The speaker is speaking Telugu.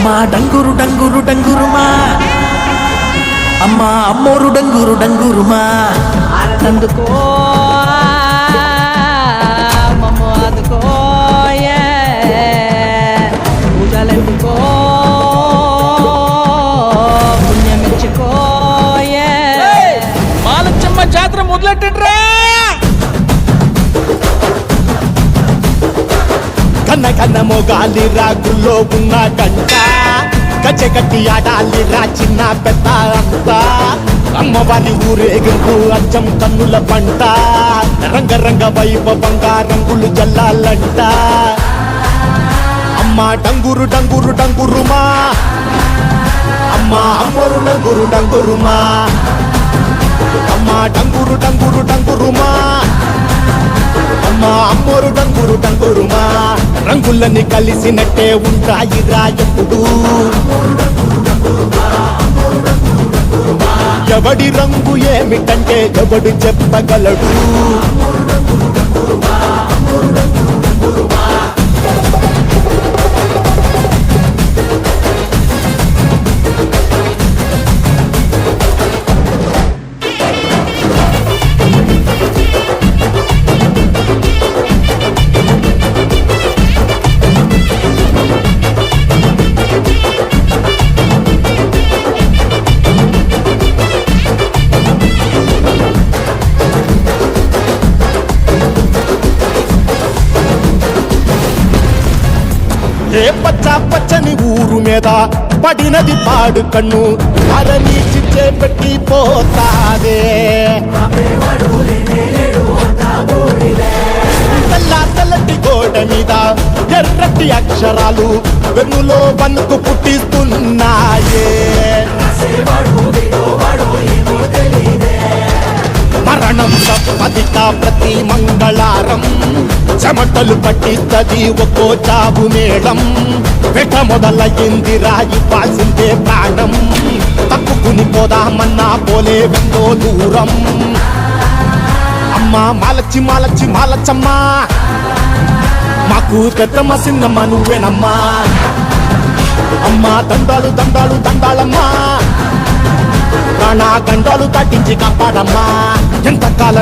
అమ్మా డంగురు డంగురు డంగురుమా, అమ్మా అమ్మోరు డంగురు డంగురుమా. అందుకో మమ్మ అందుకో పూజలెందుకో పుణ్యమిచ్చుకో మాలచ్చమ్మ జాతర మొదలెట్టండ్రా. కన్న కన్న మొగాలి రాగుల్లో ఉన్న గంట గచ్చగట్టి ఆడాలి రా చిన్న పెద్ద అంతా. అమ్మవారి ఊరేగింపు అచ్చం కన్నుల పంట, రంగరంగ వైభవంగా రంగులు జల్లాలంట. అమ్మ డంగురు డంగురు డంగురుమా, అమ్మ అమ్మోరు డంగురు డంగురుమా. అమ్మ డంగురు డంగురు డంగురుమా, అమ్మ అమ్మోరు డంగురు డంగురుమా. రంగులని కలిసినట్టే ఉంటాయి రా ఎప్పుడు. ఎవడి రంగు ఏమిటంటే ఎవడు చెప్పగలడు. ఏ పచ్చ పచ్చని ఊరు మీద పడినది పాడు కన్ను అరని చిచ్చే పెట్టి పోతాదే. తెల్ల తెల్లటి గోడ మీద ఎర్రటి అక్షరాలు వెన్నులో వణుకు పుట్టిస్తున్నాయే. మరణం తప్పదిక ప్రతి మంగళారం, చెమటలు పట్టిస్తది ఒక్కో చావు మేళం. వెట మొదలయ్యింది రాయి పాల్సిందే ప్రాణం, తప్పుకుని పోదామన్నా పోలే వెందో దూరం. అమ్మా మాలచ్చి మాలచ్చి మాలచ్చమ్మా, మాకు పెద్దమ్మ సిన్నమ్మ నువ్వేనమ్మా. అమ్మా దండాలు దండాలు దండాలమ్మా, ప్రాణ గండాలు తట్టించి కాపాడమ్మా. ఎంతకాలం